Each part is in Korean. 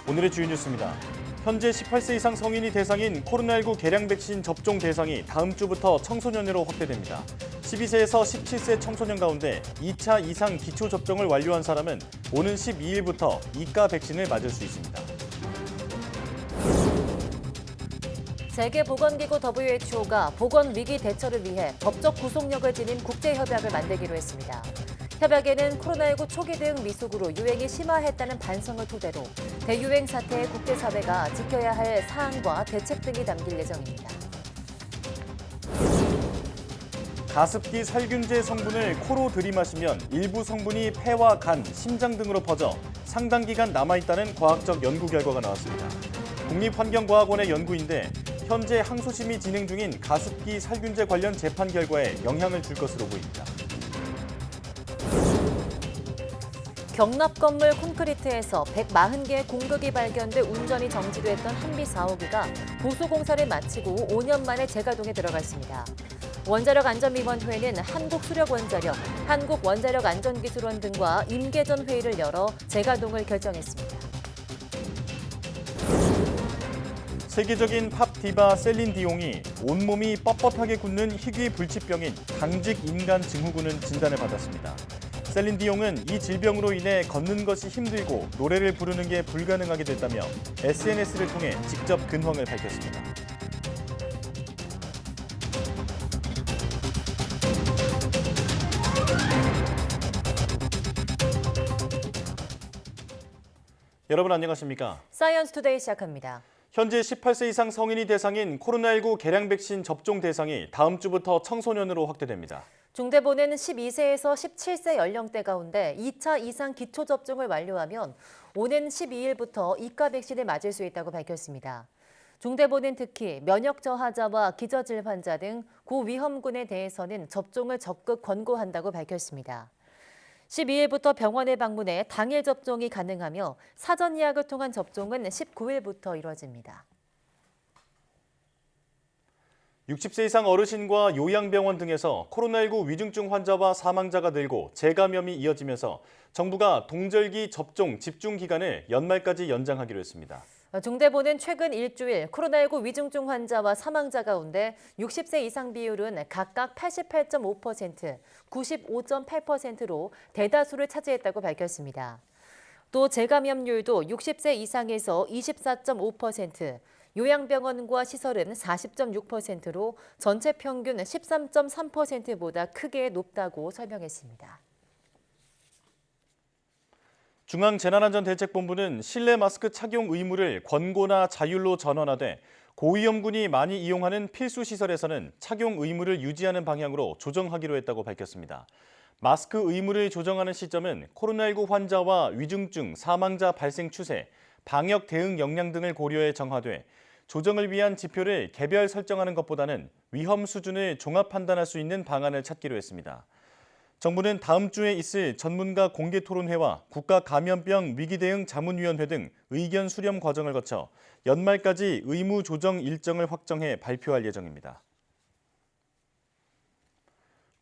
오늘의 주요 뉴스입니다. 현재 18세 이상 성인이 대상인 코로나19 개량 백신 접종 대상이 다음 주부터 청소년으로 확대됩니다. 12세에서 17세 청소년 가운데 2차 이상 기초 접종을 완료한 사람은 오는 12일부터 2가 백신을 맞을 수 있습니다. 세계보건기구 WHO가 보건위기 대처를 위해 법적 구속력을 지닌 국제협약을 만들기로 했습니다. 협약에는 코로나19 초기 대응 미숙으로 유행이 심화했다는 반성을 토대로 대유행 사태의 국제사회가 지켜야 할 사항과 대책 등이 담길 예정입니다. 가습기 살균제 성분을 코로 들이마시면 일부 성분이 폐와 간, 심장 등으로 퍼져 상당 기간 남아있다는 과학적 연구 결과가 나왔습니다. 국립환경과학원의 연구인데 현재 항소심이 진행 중인 가습기 살균제 관련 재판 결과에 영향을 줄 것으로 보입니다. 경납 건물 콘크리트에서 140개의 공극이 발견돼 운전이 정지됐던 한비 4호기가 보수 공사를 마치고 5년 만에 재가동에 들어갔습니다. 원자력안전위원회는 한국수력원자력, 한국원자력안전기술원 등과 임계전 회의를 열어 재가동을 결정했습니다. 세계적인 팝 디바 셀린 디옹이 온몸이 뻣뻣하게 굳는 희귀 불치병인 강직 인간 증후군을 진단을 받았습니다. 셀린 디옹은 이 질병으로 인해 걷는 것이 힘들고 노래를 부르는 게 불가능하게 됐다며 SNS를 통해 직접 근황을 밝혔습니다. 여러분 안녕하십니까? 사이언스 투데이 시작합니다. 현재 18세 이상 성인이 대상인 코로나19 개량 백신 접종 대상이 다음 주부터 청소년으로 확대됩니다. 중대본은 12세에서 17세 연령대 가운데 2차 이상 기초 접종을 완료하면 오는 12일부터 2가 백신을 맞을 수 있다고 밝혔습니다. 중대본은 특히 면역 저하자와 기저질 환자 등 고위험군에 대해서는 접종을 적극 권고한다고 밝혔습니다. 12일부터 병원에 방문해 당일 접종이 가능하며 사전 예약을 통한 접종은 19일부터 이뤄집니다. 60세 이상 어르신과 요양병원 등에서 코로나19 위중증 환자와 사망자가 늘고 재감염이 이어지면서 정부가 동절기 접종 집중 기간을 연말까지 연장하기로 했습니다. 중대본은 최근 일주일 코로나19 위중증 환자와 사망자 가운데 60세 이상 비율은 각각 88.5%, 95.8%로 대다수를 차지했다고 밝혔습니다. 또 재감염률도 60세 이상에서 24.5%, 요양병원과 시설은 40.6%로 전체 평균 13.3%보다 크게 높다고 설명했습니다. 중앙재난안전대책본부는 실내 마스크 착용 의무를 권고나 자율로 전환하되 고위험군이 많이 이용하는 필수 시설에서는 착용 의무를 유지하는 방향으로 조정하기로 했다고 밝혔습니다. 마스크 의무를 조정하는 시점은 코로나19 환자와 위중증, 사망자 발생 추세, 방역 대응 역량 등을 고려해 정하돼 조정을 위한 지표를 개별 설정하는 것보다는 위험 수준을 종합 판단할 수 있는 방안을 찾기로 했습니다. 정부는 다음 주에 있을 전문가 공개 토론회와 국가감염병 위기대응 자문위원회 등 의견 수렴 과정을 거쳐 연말까지 의무 조정 일정을 확정해 발표할 예정입니다.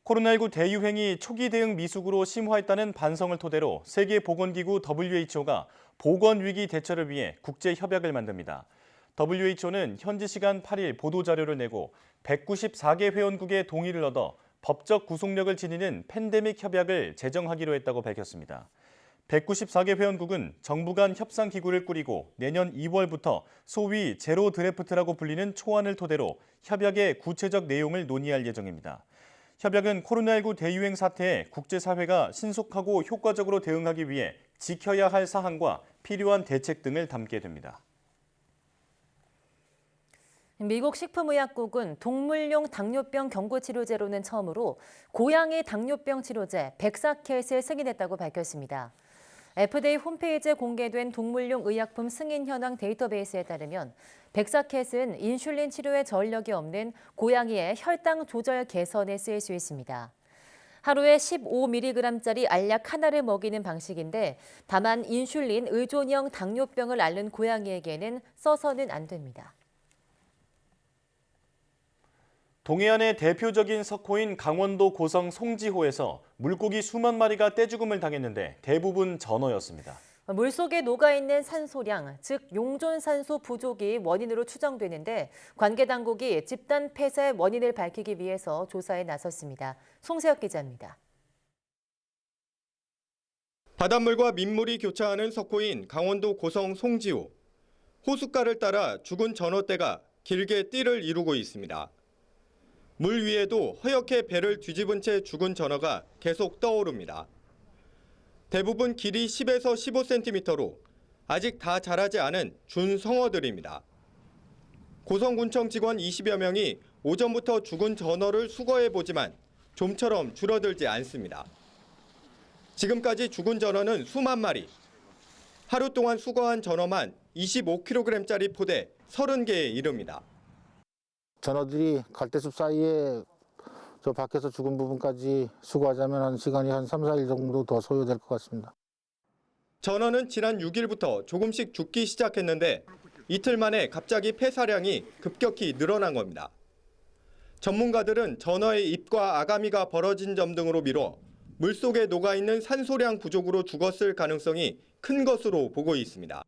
코로나19 대유행이 초기 대응 미숙으로 심화했다는 반성을 토대로 세계보건기구 WHO가 보건위기 대처를 위해 국제협약을 만듭니다. WHO는 현지 시간 8일 보도자료를 내고 194개 회원국의 동의를 얻어 법적 구속력을 지니는 팬데믹 협약을 제정하기로 했다고 밝혔습니다. 194개 회원국은 정부 간 협상기구를 꾸리고 내년 2월부터 소위 제로 드래프트라고 불리는 초안을 토대로 협약의 구체적 내용을 논의할 예정입니다. 협약은 코로나19 대유행 사태에 국제사회가 신속하고 효과적으로 대응하기 위해 지켜야 할 사항과 필요한 대책 등을 담게 됩니다. 미국 식품의약국은 동물용 당뇨병 경구치료제로는 처음으로 고양이 당뇨병 치료제 벡사켓을 승인했다고 밝혔습니다. FDA 홈페이지에 공개된 동물용 의약품 승인 현황 데이터베이스에 따르면 벡사켓은 인슐린 치료에 전력이 없는 고양이의 혈당 조절 개선에 쓰일 수 있습니다. 하루에 15mg짜리 알약 하나를 먹이는 방식인데 다만 인슐린 의존형 당뇨병을 앓는 고양이에게는 써서는 안 됩니다. 동해안의 대표적인 석호인 강원도 고성 송지호에서 물고기 수만 마리가 떼죽음을 당했는데 대부분 전어였습니다. 물속에 녹아있는 산소량, 즉 용존산소 부족이 원인으로 추정되는데 관계 당국이 집단 폐사의 원인을 밝히기 위해서 조사에 나섰습니다. 송세혁 기자입니다. 바닷물과 민물이 교차하는 석호인 강원도 고성 송지호. 호숫가를 따라 죽은 전어떼가 길게 띠를 이루고 있습니다. 물 위에도 허옇게 배를 뒤집은 채 죽은 전어가 계속 떠오릅니다. 대부분 길이 10에서 15cm로 아직 다 자라지 않은 준성어들입니다. 고성군청 직원 20여 명이 오전부터 죽은 전어를 수거해보지만 좀처럼 줄어들지 않습니다. 지금까지 죽은 전어는 수만 마리. 하루 동안 수거한 전어만 25kg짜리 포대 30개에 이릅니다. 전어들이 갈대숲 사이에 저 밖에서 죽은 부분까지 수거하자면 한 시간이 한 3, 4일 정도 더 소요될 것 같습니다. 전어는 지난 6일부터 조금씩 죽기 시작했는데 이틀 만에 갑자기 폐사량이 급격히 늘어난 겁니다. 전문가들은 전어의 입과 아가미가 벌어진 점 등으로 미뤄 물속에 녹아있는 산소량 부족으로 죽었을 가능성이 큰 것으로 보고 있습니다.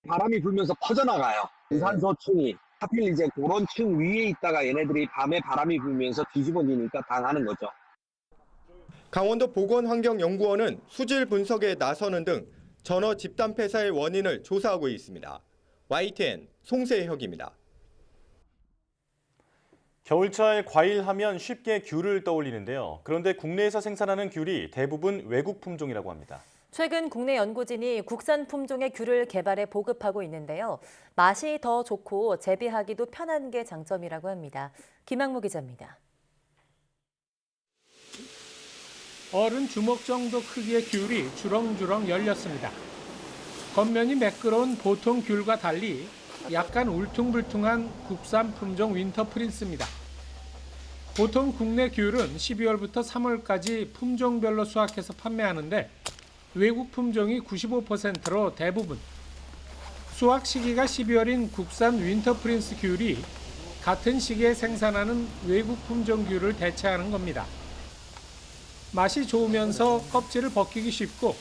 바람이 불면서 퍼져나가요. 유산소층이. 하필 이제 그런 층 위에 있다가 얘네들이 밤에 바람이 불면서 뒤집어지니까 당하는 거죠. 강원도 보건환경연구원은 수질 분석에 나서는 등 전어 집단 폐사의 원인을 조사하고 있습니다. YTN 송세혁입니다. 겨울철 과일하면 쉽게 귤을 떠올리는데요. 그런데 국내에서 생산하는 귤이 대부분 외국 품종이라고 합니다. 최근 국내 연구진이 국산 품종의 귤을 개발해 보급하고 있는데요. 맛이 더 좋고 재배하기도 편한 게 장점이라고 합니다. 김학무 기자입니다. 어른 주먹 정도 크기의 귤이 주렁주렁 열렸습니다. 겉면이 매끄러운 보통 귤과 달리 약간 울퉁불퉁한 국산 품종 윈터 프린스입니다. 보통 국내 귤은 12월부터 3월까지 품종별로 수확해서 판매하는데 외국 품종이 95%로 대부분. 수확 시기가 12월인 국산 윈터 프린스 귤이 같은 시기에 생산하는 외국 품종 귤을 대체하는 겁니다. 맛이 좋으면서 껍질을 벗기기 쉽고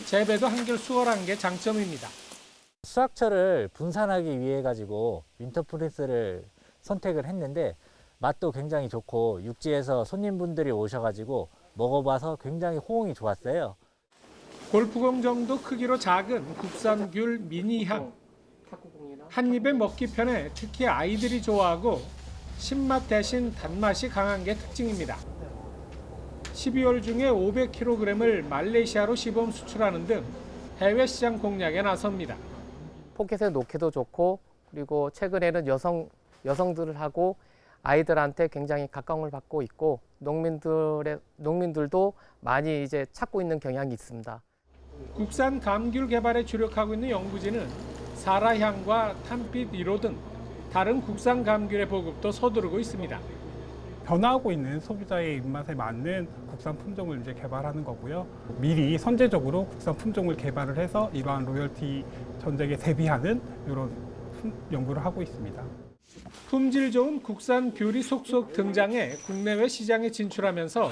재배도 한결 수월한 게 장점입니다. 수확처를 분산하기 위해 가지고 윈터 프린스를 선택을 했는데 맛도 굉장히 좋고 육지에서 손님분들이 오셔가지고 먹어봐서 굉장히 호응이 좋았어요. 골프공 정도 크기로 작은 국산 귤 미니향. 한 입에 먹기 편해 특히 아이들이 좋아하고 신맛 대신 단맛이 강한 게 특징입니다. 12월 중에 500kg을 말레이시아로 시범 수출하는 등 해외 시장 공략에 나섭니다. 포켓에 놓기도 좋고 그리고 최근에는 여성들하고 아이들한테 굉장히 각광을 받고 있고 농민들도 많이 이제 찾고 있는 경향이 있습니다. 국산 감귤 개발에 주력하고 있는 연구진은 사라향과 탄빛 1호 등 다른 국산 감귤의 보급도 서두르고 있습니다. 변화하고 있는 소비자의 입맛에 맞는 국산 품종을 이제 개발하는 거고요. 미리 선제적으로 국산 품종을 개발을 해서 이러한 로열티 전쟁에 대비하는 이런 연구를 하고 있습니다. 품질 좋은 국산 귤이 속속 등장해 국내외 시장에 진출하면서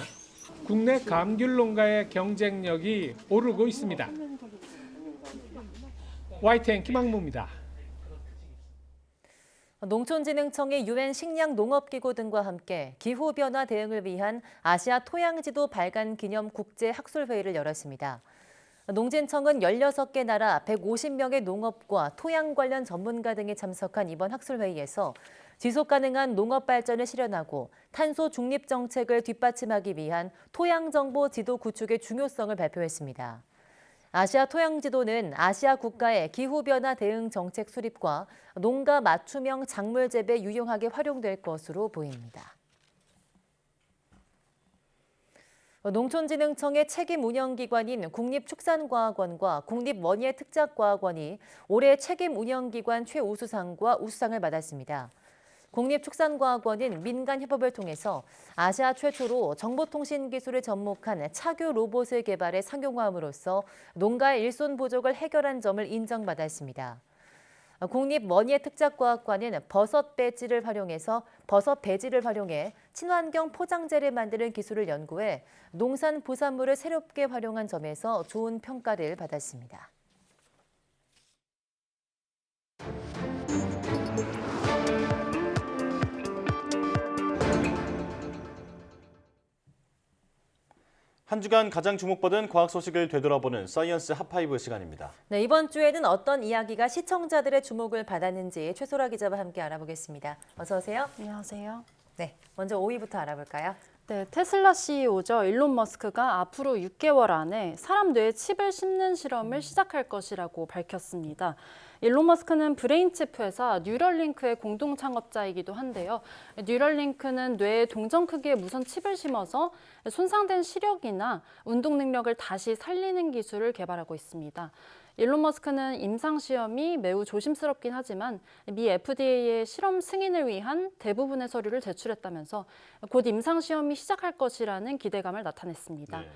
국내 감귤 농가의 경쟁력이 오르고 있습니다. YTN 김학무입니다. 농촌진흥청이 UN 식량농업기구 등과 함께 기후변화 대응을 위한 아시아 토양지도 발간 기념 국제학술회의를 열었습니다. 농진청은 16개 나라 150명의 농업과 토양 관련 전문가 등이 참석한 이번 학술회의에서 지속가능한 농업 발전을 실현하고 탄소 중립 정책을 뒷받침하기 위한 토양정보 지도 구축의 중요성을 발표했습니다. 아시아 토양지도는 아시아 국가의 기후변화 대응 정책 수립과 농가 맞춤형 작물 재배에 유용하게 활용될 것으로 보입니다. 농촌진흥청의 책임 운영기관인 국립축산과학원과 국립원예특작과학원이 올해 책임 운영기관 최우수상과 우수상을 받았습니다. 국립축산과학원은 민간협업을 통해서 아시아 최초로 정보통신 기술을 접목한 차교 로봇을 개발해 상용화함으로써 농가의 일손 부족을 해결한 점을 인정받았습니다. 국립원예특작과학관은 버섯 배지를 활용해 친환경 포장재를 만드는 기술을 연구해 농산 부산물을 새롭게 활용한 점에서 좋은 평가를 받았습니다. 한 주간 가장 주목받은 과학 소식을 되돌아보는 사이언스 핫5 시간입니다. 네, 이번 주에는 어떤 이야기가 시청자들의 주목을 받았는지 최소라 기자와 함께 알아보겠습니다. 어서 오세요. 안녕하세요. 네, 먼저 5위부터 알아볼까요? 네, 테슬라 CEO죠. 일론 머스크가 앞으로 6개월 안에 사람 뇌에 칩을 심는 실험을 시작할 것이라고 밝혔습니다. 일론 머스크는 브레인칩 회사 뉴럴링크의 공동 창업자이기도 한데요. 뉴럴링크는 뇌에 동전 크기의 무선 칩을 심어서 손상된 시력이나 운동 능력을 다시 살리는 기술을 개발하고 있습니다. 일론 머스크는 임상시험이 매우 조심스럽긴 하지만 미 FDA의 실험 승인을 위한 대부분의 서류를 제출했다면서 곧 임상시험이 시작할 것이라는 기대감을 나타냈습니다. 네.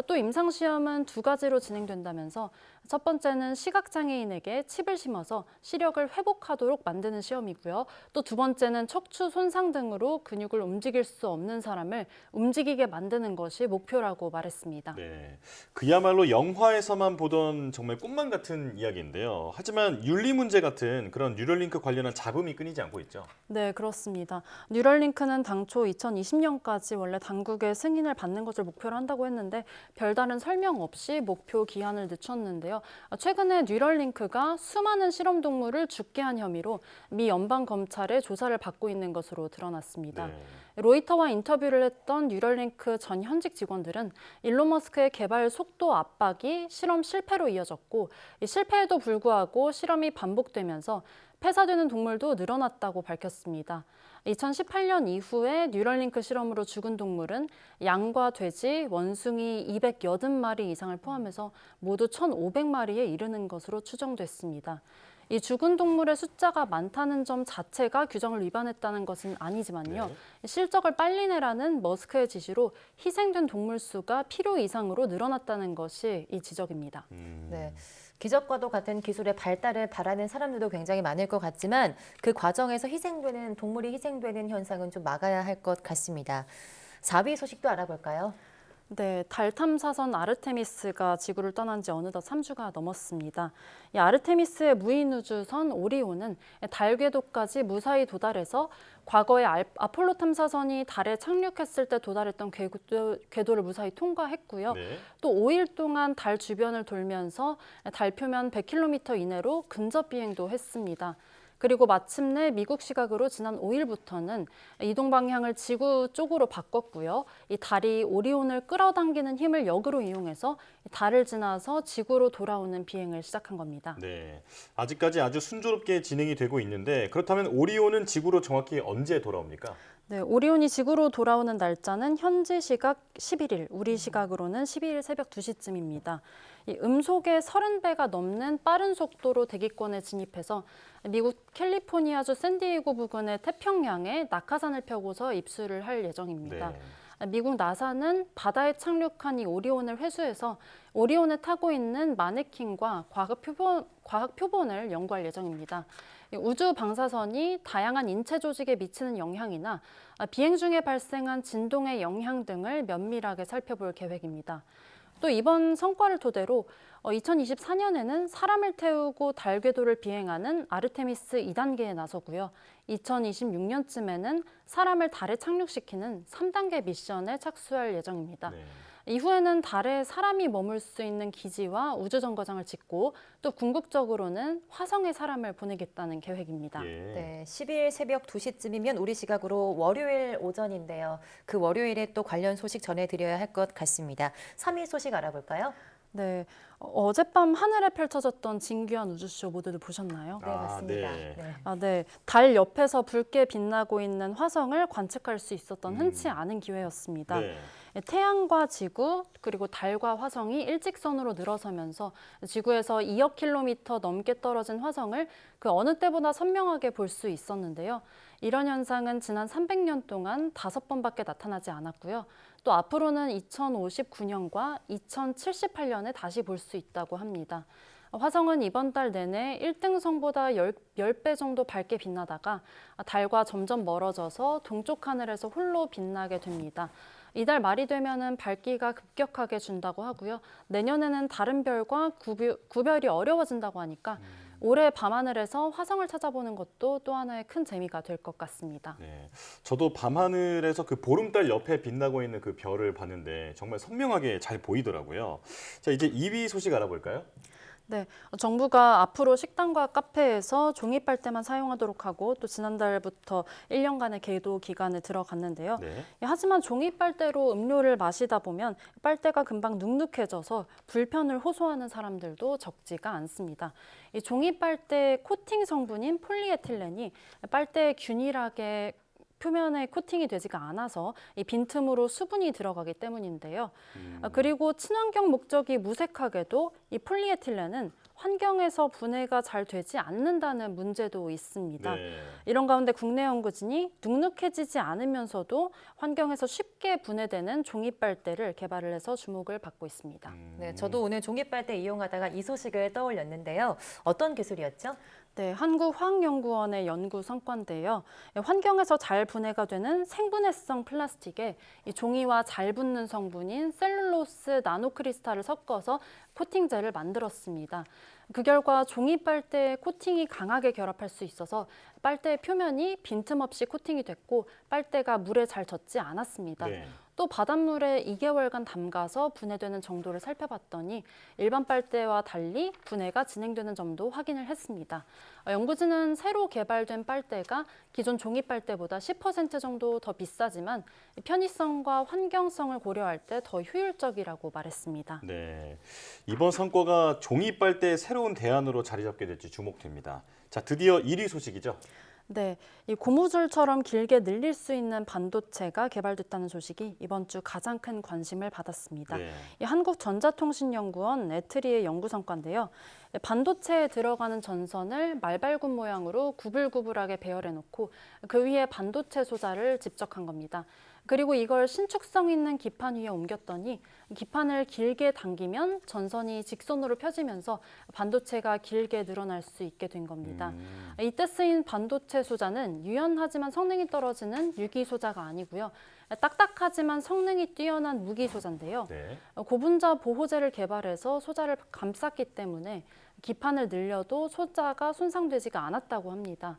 또 임상시험은 두 가지로 진행된다면서 첫 번째는 시각장애인에게 칩을 심어서 시력을 회복하도록 만드는 시험이고요. 또 두 번째는 척추 손상 등으로 근육을 움직일 수 없는 사람을 움직이게 만드는 것이 목표라고 말했습니다. 네, 그야말로 영화에서만 보던 정말 꿈만 같은 이야기인데요. 하지만 윤리 문제 같은 그런 뉴럴링크 관련한 잡음이 끊이지 않고 있죠. 네, 그렇습니다. 뉴럴링크는 당초 2020년까지 원래 당국의 승인을 받는 것을 목표로 한다고 했는데 별다른 설명 없이 목표 기한을 늦췄는데요. 최근에 뉴럴링크가 수많은 실험 동물을 죽게 한 혐의로 미 연방검찰의 조사를 받고 있는 것으로 드러났습니다. 네. 로이터와 인터뷰를 했던 뉴럴링크 전 현직 직원들은 일론 머스크의 개발 속도 압박이 실험 실패로 이어졌고 이 실패에도 불구하고 실험이 반복되면서 폐사되는 동물도 늘어났다고 밝혔습니다. 2018년 이후에 뉴럴링크 실험으로 죽은 동물은 양과 돼지, 원숭이 280마리 이상을 포함해서 모두 1,500마리에 이르는 것으로 추정됐습니다. 이 죽은 동물의 숫자가 많다는 점 자체가 규정을 위반했다는 것은 아니지만요. 네. 실적을 빨리 내라는 머스크의 지시로 희생된 동물 수가 필요 이상으로 늘어났다는 것이 이 지적입니다. 네. 기적과도 같은 기술의 발달을 바라는 사람들도 굉장히 많을 것 같지만 그 과정에서 동물이 희생되는 현상은 좀 막아야 할 것 같습니다. 4위 소식도 알아볼까요? 네, 달 탐사선 아르테미스가 지구를 떠난 지 어느덧 3주가 넘었습니다. 이 아르테미스의 무인 우주선 오리온은 달 궤도까지 무사히 도달해서 과거에 아폴로 탐사선이 달에 착륙했을 때 도달했던 궤도를 무사히 통과했고요. 네. 또 5일 동안 달 주변을 돌면서 달 표면 100km 이내로 근접 비행도 했습니다. 그리고 마침내 미국 시각으로 지난 5일부터는 이동 방향을 지구 쪽으로 바꿨고요. 이 달이 오리온을 끌어당기는 힘을 역으로 이용해서 달을 지나서 지구로 돌아오는 비행을 시작한 겁니다. 네, 아직까지 아주 순조롭게 진행이 되고 있는데 그렇다면 오리온은 지구로 정확히 언제 돌아옵니까? 네, 오리온이 지구로 돌아오는 날짜는 현지 시각 11일, 우리 시각으로는 12일 새벽 2시쯤입니다. 이 음속의 30배가 넘는 빠른 속도로 대기권에 진입해서 미국 캘리포니아주 샌디에이고 부근의 태평양에 낙하산을 펴고서 입수를 할 예정입니다. 네. 미국 나사는 바다에 착륙한 이 오리온을 회수해서 오리온에 타고 있는 마네킹과 과학 표본을 연구할 예정입니다. 우주 방사선이 다양한 인체 조직에 미치는 영향이나 비행 중에 발생한 진동의 영향 등을 면밀하게 살펴볼 계획입니다. 또 이번 성과를 토대로 2024년에는 사람을 태우고 달 궤도를 비행하는 아르테미스 2단계에 나서고요. 2026년쯤에는 사람을 달에 착륙시키는 3단계 미션에 착수할 예정입니다. 네. 이후에는 달에 사람이 머물 수 있는 기지와 우주정거장을 짓고 또 궁극적으로는 화성에 사람을 보내겠다는 계획입니다. 예. 네, 12일 새벽 2시쯤이면 우리 시각으로 월요일 오전인데요. 그 월요일에 또 관련 소식 전해드려야 할 것 같습니다. 3위 소식 알아볼까요? 네, 어젯밤 하늘에 펼쳐졌던 진귀한 우주쇼 모두들 보셨나요? 네, 맞습니다. 네. 네. 네, 달 옆에서 붉게 빛나고 있는 화성을 관측할 수 있었던 흔치 않은 기회였습니다. 네. 태양과 지구 그리고 달과 화성이 일직선으로 늘어서면서 지구에서 2억 킬로미터 넘게 떨어진 화성을 그 어느 때보다 선명하게 볼 수 있었는데요. 이런 현상은 지난 300년 동안 5번밖에 나타나지 않았고요. 또 앞으로는 2059년과 2078년에 다시 볼 수 있다고 합니다. 화성은 이번 달 내내 1등성보다 10배 정도 밝게 빛나다가 달과 점점 멀어져서 동쪽 하늘에서 홀로 빛나게 됩니다. 이달 말이 되면은 밝기가 급격하게 준다고 하고요. 내년에는 다른 별과 구별이 어려워진다고 하니까 올해 밤하늘에서 화성을 찾아보는 것도 또 하나의 큰 재미가 될 것 같습니다. 네, 저도 밤하늘에서 그 보름달 옆에 빛나고 있는 그 별을 봤는데 정말 선명하게 잘 보이더라고요. 자, 이제 2위 소식 알아볼까요? 네, 정부가 앞으로 식당과 카페에서 종이 빨대만 사용하도록 하고 또 지난달부터 1년간의 계도 기간에 들어갔는데요. 네. 하지만 종이 빨대로 음료를 마시다 보면 빨대가 금방 눅눅해져서 불편을 호소하는 사람들도 적지가 않습니다. 이 종이 빨대 코팅 성분인 폴리에틸렌이 빨대에 균일하게 표면에 코팅이 되지가 않아서 이 빈틈으로 수분이 들어가기 때문인데요. 그리고 친환경 목적이 무색하게도 이 폴리에틸렌은 환경에서 분해가 잘 되지 않는다는 문제도 있습니다. 네. 이런 가운데 국내 연구진이 눅눅해지지 않으면서도 환경에서 쉽게 분해되는 종이빨대를 개발을 해서 주목을 받고 있습니다. 네, 저도 오늘 종이빨대 이용하다가 이 소식을 떠올렸는데요. 어떤 기술이었죠? 네, 한국화학연구원의 연구 성과인데요. 환경에서 잘 분해가 되는 생분해성 플라스틱에 이 종이와 잘 붙는 성분인 셀룰로스 나노크리스탈을 섞어서 코팅제를 만들었습니다. 그 결과 종이 빨대에 코팅이 강하게 결합할 수 있어서 빨대 표면이 빈틈없이 코팅이 됐고 빨대가 물에 잘 젖지 않았습니다. 네. 또 바닷물에 2개월간 담가서 분해되는 정도를 살펴봤더니 일반 빨대와 달리 분해가 진행되는 점도 확인을 했습니다. 연구진은 새로 개발된 빨대가 기존 종이 빨대보다 10% 정도 더 비싸지만 편의성과 환경성을 고려할 때 더 효율적이라고 말했습니다. 네, 이번 성과가 종이 빨대의 새로운 대안으로 자리 잡게 될지 주목됩니다. 자, 드디어 1위 소식이죠. 네, 이 고무줄처럼 길게 늘릴 수 있는 반도체가 개발됐다는 소식이 이번 주 가장 큰 관심을 받았습니다. 네. 이 한국전자통신연구원 에트리의 연구 성과인데요. 반도체에 들어가는 전선을 말발굽 모양으로 구불구불하게 배열해 놓고 그 위에 반도체 소자를 집적한 겁니다. 그리고 이걸 신축성 있는 기판 위에 옮겼더니 기판을 길게 당기면 전선이 직선으로 펴지면서 반도체가 길게 늘어날 수 있게 된 겁니다. 이때 쓰인 반도체 소자는 유연하지만 성능이 떨어지는 유기 소자가 아니고요. 딱딱하지만 성능이 뛰어난 무기 소자인데요. 네. 고분자 보호제를 개발해서 소자를 감쌌기 때문에 기판을 늘려도 소자가 손상되지가 않았다고 합니다.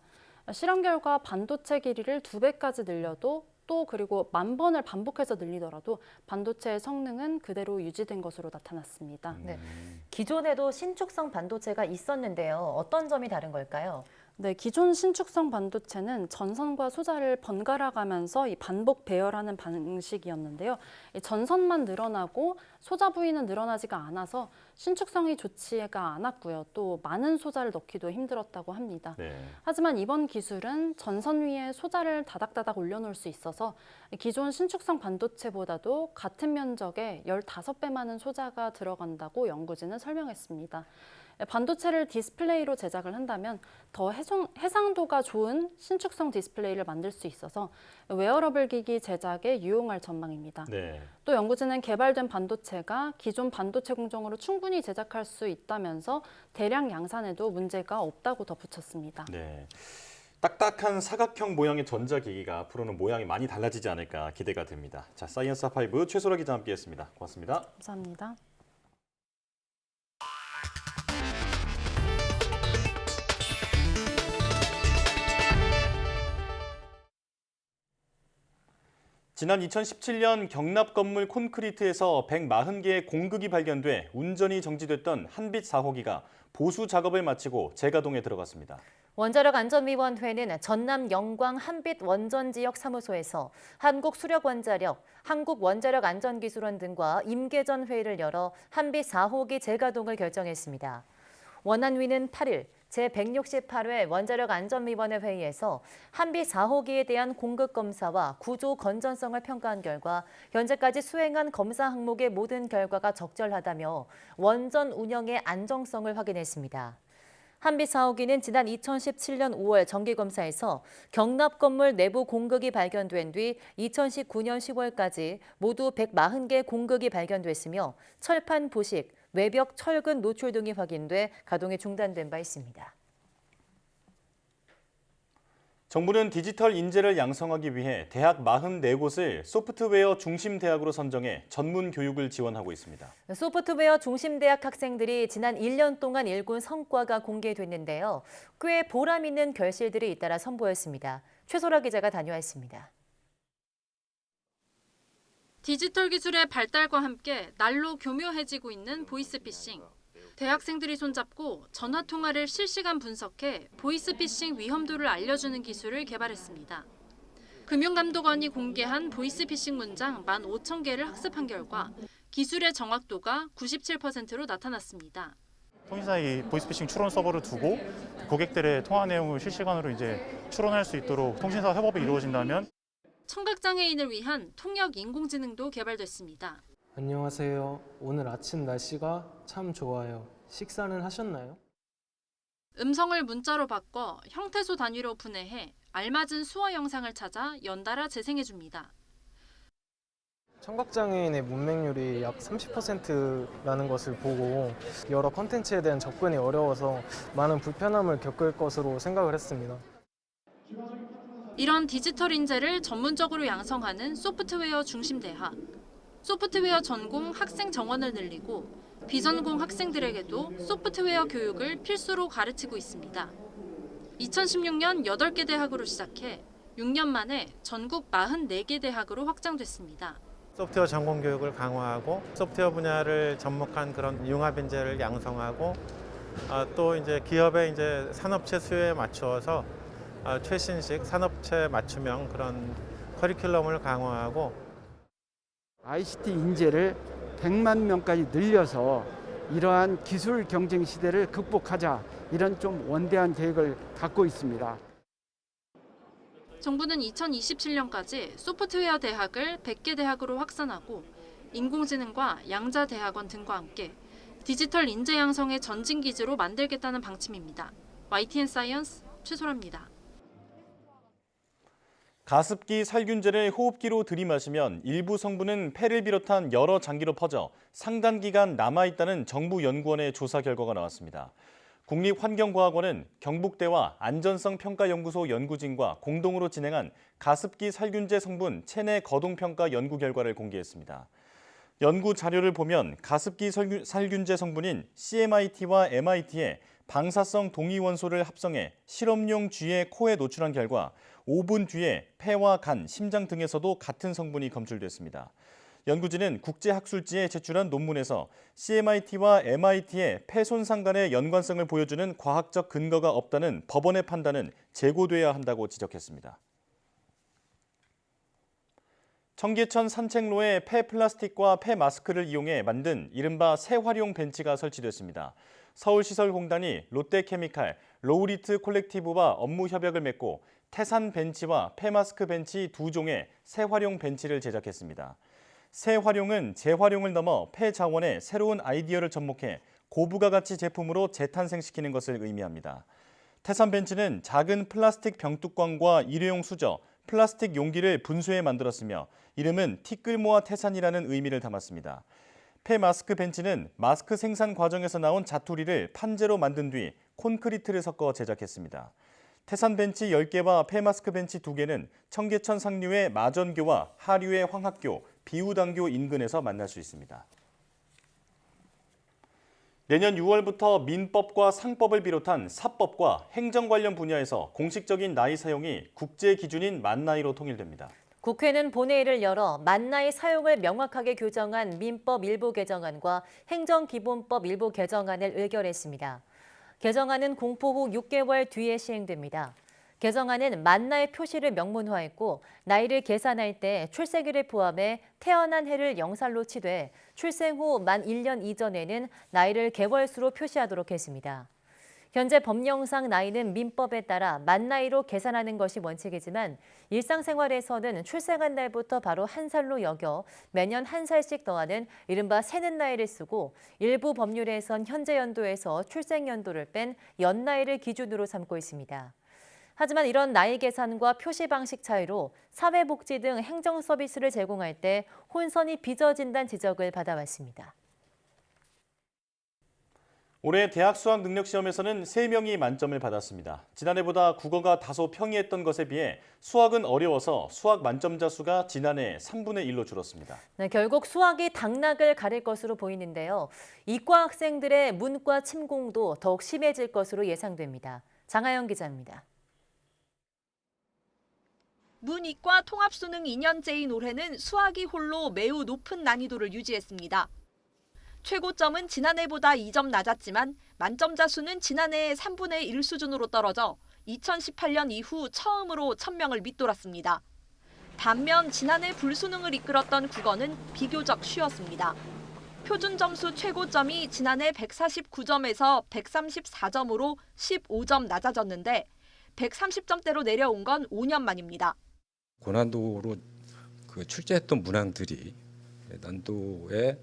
실험 결과 반도체 길이를 2배까지 늘려도 또 그리고 10,000번을 반복해서 늘리더라도 반도체의 성능은 그대로 유지된 것으로 나타났습니다. 네, 기존에도 신축성 반도체가 있었는데요. 어떤 점이 다른 걸까요? 네, 기존 신축성 반도체는 전선과 소자를 번갈아 가면서 이 반복 배열하는 방식이었는데요. 이 전선만 늘어나고 소자 부위는 늘어나지가 않아서 신축성이 좋지가 않았고요. 또 많은 소자를 넣기도 힘들었다고 합니다. 네. 하지만 이번 기술은 전선 위에 소자를 다닥다닥 올려놓을 수 있어서 기존 신축성 반도체보다도 같은 면적에 15배 많은 소자가 들어간다고 연구진은 설명했습니다. 반도체를 디스플레이로 제작을 한다면 더 해상도가 좋은 신축성 디스플레이를 만들 수 있어서 웨어러블 기기 제작에 유용할 전망입니다. 네. 또 연구진은 개발된 반도체가 기존 반도체 공정으로 충분히 제작할 수 있다면서 대량 양산에도 문제가 없다고 덧붙였습니다. 네. 딱딱한 사각형 모양의 전자기기가 앞으로는 모양이 많이 달라지지 않을까 기대가 됩니다. 자, 사이언스 하이브 최소라 기자 함께했습니다. 고맙습니다. 감사합니다. 지난 2017년 경납 건물 콘크리트에서 140개의 공극이 발견돼 운전이 정지됐던 한빛 4호기가 보수 작업을 마치고 재가동에 들어갔습니다. 원자력안전위원회는 전남 영광 한빛 원전지역 사무소에서 한국수력원자력, 한국원자력안전기술원 등과 임계전 회의를 열어 한빛 4호기 재가동을 결정했습니다. 원안위는 8일 제168회 원자력안전위원회 회의에서 한빛 4호기에 대한 공급 검사와 구조 건전성을 평가한 결과 현재까지 수행한 검사 항목의 모든 결과가 적절하다며 원전 운영의 안정성을 확인했습니다. 한빛 4호기는 지난 2017년 5월 정기검사에서 경납 건물 내부 공극이 발견된 뒤 2019년 10월까지 모두 140개 공극이 발견됐으며 철판 부식, 외벽 철근 노출 등이 확인돼 가동이 중단된 바 있습니다. 정부는 디지털 인재를 양성하기 위해 대학 44곳을 소프트웨어 중심 대학으로 선정해 전문 교육을 지원하고 있습니다. 소프트웨어 중심 대학 학생들이 지난 1년 동안 일군 성과가 공개됐는데요. 꽤 보람 있는 결실들이 잇따라 선보였습니다. 최소라 기자가 다녀왔습니다. 디지털 기술의 발달과 함께 날로 교묘해지고 있는 보이스피싱. 대학생들이 손잡고 전화 통화를 실시간 분석해 보이스피싱 위험도를 알려주는 기술을 개발했습니다. 금융감독원이 공개한 보이스피싱 문장 15,000개를 학습한 결과 기술의 정확도가 97%로 나타났습니다. 통신사의 보이스피싱 추론 서버를 두고 고객들의 통화 내용을 실시간으로 추론할 수 있도록 통신사 협업이 이루어진다면 청각장애인을 위한 통역 인공지능도 개발됐습니다. 안녕하세요. 오늘 아침 날씨가 참 좋아요. 식사는 하셨나요? 음성을 문자로 바꿔 형태소 단위로 분해해 알맞은 수어 영상을 찾아 연달아 재생해줍니다. 청각장애인의 문맹률이 약 30%라는 것을 보고 여러 콘텐츠에 대한 접근이 어려워서 많은 불편함을 겪을 것으로 생각을 했습니다. 이런 디지털 인재를 전문적으로 양성하는 소프트웨어 중심 대학. 소프트웨어 전공 학생 정원을 늘리고 비전공 학생들에게도 소프트웨어 교육을 필수로 가르치고 있습니다. 2016년 8개 대학으로 시작해 6년 만에 전국 44개 대학으로 확장됐습니다. 소프트웨어 전공 교육을 강화하고 소프트웨어 분야를 접목한 그런 융합 인재를 양성하고 또 기업의 산업체 수요에 맞추어서 최신식 산업체 맞춤형 그런 커리큘럼을 강화하고 ICT 인재를 100만 명까지 늘려서 이러한 기술 경쟁 시대를 극복하자 이런 좀 원대한 계획을 갖고 있습니다. 정부는 2027년까지 소프트웨어 대학을 100개 대학으로 확산하고 인공지능과 양자대학원 등과 함께 디지털 인재 양성의 전진 기지로 만들겠다는 방침입니다. YTN 사이언스 최소라입니다. 가습기 살균제를 호흡기로 들이마시면 일부 성분은 폐를 비롯한 여러 장기로 퍼져 상당 기간 남아있다는 정부 연구원의 조사 결과가 나왔습니다. 국립환경과학원은 경북대와 안전성평가연구소 연구진과 공동으로 진행한 가습기 살균제 성분 체내 거동평가 연구 결과를 공개했습니다. 연구 자료를 보면 가습기 살균제 성분인 CMIT와 MIT의 방사성 동위원소를 합성해 실험용 쥐의 코에 노출한 결과 5분 뒤에 폐와 간, 심장 등에서도 같은 성분이 검출됐습니다. 연구진은 국제학술지에 제출한 논문에서 CMIT와 MIT의 폐 손상 간의 연관성을 보여주는 과학적 근거가 없다는 법원의 판단은 재고돼야 한다고 지적했습니다. 청계천 산책로에 폐 플라스틱과 폐 마스크를 이용해 만든 이른바 새활용 벤치가 설치됐습니다. 서울시설공단이 롯데케미칼, 로우리트 콜렉티브와 업무 협약을 맺고 태산 벤치와 폐마스크 벤치 2종의 새활용 벤치를 제작했습니다. 새활용은 재활용을 넘어 폐 자원에 새로운 아이디어를 접목해 고부가 가치 제품으로 재탄생시키는 것을 의미합니다. 태산 벤치는 작은 플라스틱 병뚜껑과 일회용 수저, 플라스틱 용기를 분쇄해 만들었으며 이름은 티끌모아 태산이라는 의미를 담았습니다. 폐마스크 벤치는 마스크 생산 과정에서 나온 자투리를 판재로 만든 뒤 콘크리트를 섞어 제작했습니다. 태산 벤치 10개와 폐마스크 벤치 2개는 청계천 상류의 마전교와 하류의 황학교, 비우당교 인근에서 만날 수 있습니다. 내년 6월부터 민법과 상법을 비롯한 사법과 행정 관련 분야에서 공식적인 나이 사용이 국제 기준인 만 나이로 통일됩니다. 국회는 본회의를 열어 만 나이 사용을 명확하게 규정한 민법 일부 개정안과 행정기본법 일부 개정안을 의결했습니다. 개정안은 공포 후 6개월 뒤에 시행됩니다. 개정안은 만 나이 표시를 명문화했고 나이를 계산할 때 출생일을 포함해 태어난 해를 영살로 치되 출생 후 만 1년 이전에는 나이를 개월수로 표시하도록 했습니다. 현재 법령상 나이는 민법에 따라 만 나이로 계산하는 것이 원칙이지만 일상생활에서는 출생한 날부터 바로 한 살로 여겨 매년 한 살씩 더하는 이른바 새는 나이를 쓰고 일부 법률에선 현재 연도에서 출생 연도를 뺀 연나이를 기준으로 삼고 있습니다. 하지만 이런 나이 계산과 표시 방식 차이로 사회복지 등 행정 서비스를 제공할 때 혼선이 빚어진다는 지적을 받아왔습니다. 올해 대학 수학 능력 시험에서는 3명이 만점을 받았습니다. 지난해보다 국어가 다소 평이했던 것에 비해 수학은 어려워서 수학 만점자 수가 지난해 3분의 1로 줄었습니다. 네, 결국 수학이 당락을 가릴 것으로 보이는데요. 이과 학생들의 문과 침공도 더욱 심해질 것으로 예상됩니다. 장하영 기자입니다. 문이과 통합수능 2년째인 올해는 수학이 홀로 매우 높은 난이도를 유지했습니다. 최고점은 지난해보다 2점 낮았지만 만점자 수는 지난해의 3분의 1 수준으로 떨어져 2018년 이후 처음으로 1000명을 밑돌았습니다. 반면 지난해 불수능을 이끌었던 국어는 비교적 쉬웠습니다. 표준 점수 최고점이 지난해 149점에서 134점으로 15점 낮아졌는데 130점대로 내려온 건 5년 만입니다. 고난도로 출제했던 문항들이 난도의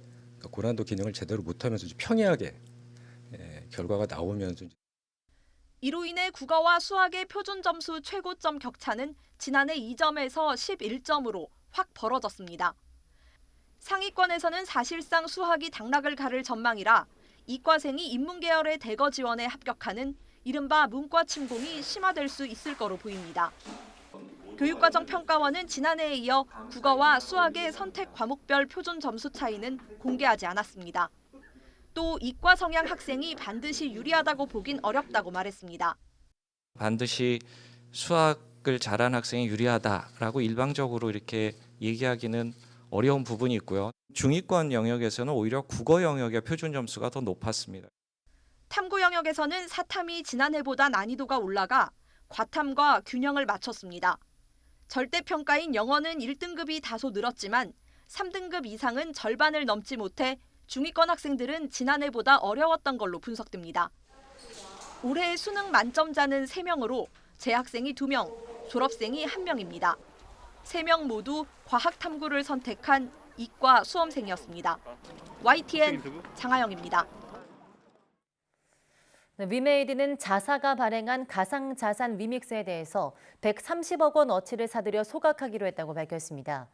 고난도 기능을 제대로 못하면서 평이하게 결과가 나오면서 이로 인해 국어와 수학의 표준 점수 최고점 격차는 지난해 2점에서 11점으로 확 벌어졌습니다. 상위권에서는 사실상 수학이 당락을 가를 전망이라 이과생이 인문계열의 대거 지원에 합격하는 이른바 문과 침공이 심화될 수 있을 거로 보입니다. 교육과정평가원은 지난해에 이어 국어와 수학의 선택 과목별 표준 점수 차이는 공개하지 않았습니다. 또 이과 성향 학생이 반드시 유리하다고 보긴 어렵다고 말했습니다. 반드시 수학을 잘하는 학생이 유리하다라고 일방적으로 이렇게 얘기하기는 어려운 부분이 있고요. 중위권 영역에서는 오히려 국어 영역의 표준 점수가 더 높았습니다. 탐구 영역에서는 사탐이 지난해보다 난이도가 올라가 과탐과 균형을 맞췄습니다. 절대평가인 영어는 1등급이 다소 늘었지만 3등급 이상은 절반을 넘지 못해 중위권 학생들은 지난해보다 어려웠던 걸로 분석됩니다. 올해 수능 만점자는 3명으로 재학생이 2명, 졸업생이 1명입니다. 3명 모두 과학탐구를 선택한 이과 수험생이었습니다. YTN 장하영입니다. 위메이드는 자사가 발행한 가상자산 위믹스에 대해서 130억 원 어치를 사들여 소각하기로 했다고 밝혔습니다.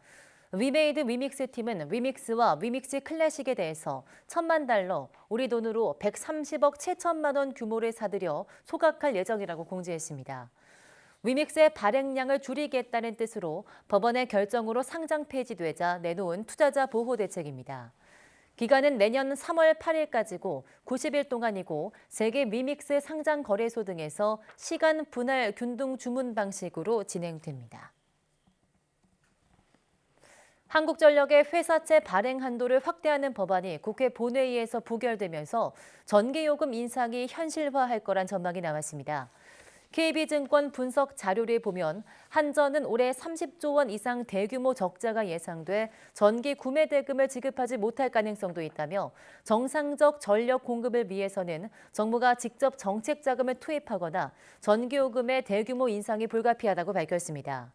위메이드 위믹스 팀은 위믹스와 위믹스 클래식에 대해서 $10,000, 우리 돈으로 130억 7천만 원 규모를 사들여 소각할 예정이라고 공지했습니다. 위믹스의 발행량을 줄이겠다는 뜻으로 법원의 결정으로 상장 폐지되자 내놓은 투자자 보호 대책입니다. 기간은 내년 3월 8일까지고 90일 동안이고 세계 위믹스 상장 거래소 등에서 시간 분할 균등 주문 방식으로 진행됩니다. 한국전력의 회사채 발행 한도를 확대하는 법안이 국회 본회의에서 부결되면서 전기요금 인상이 현실화할 거란 전망이 나왔습니다. KB증권 분석 자료를 보면 한전은 올해 30조 원 이상 대규모 적자가 예상돼 전기 구매 대금을 지급하지 못할 가능성도 있다며 정상적 전력 공급을 위해서는 정부가 직접 정책 자금을 투입하거나 전기요금의 대규모 인상이 불가피하다고 밝혔습니다.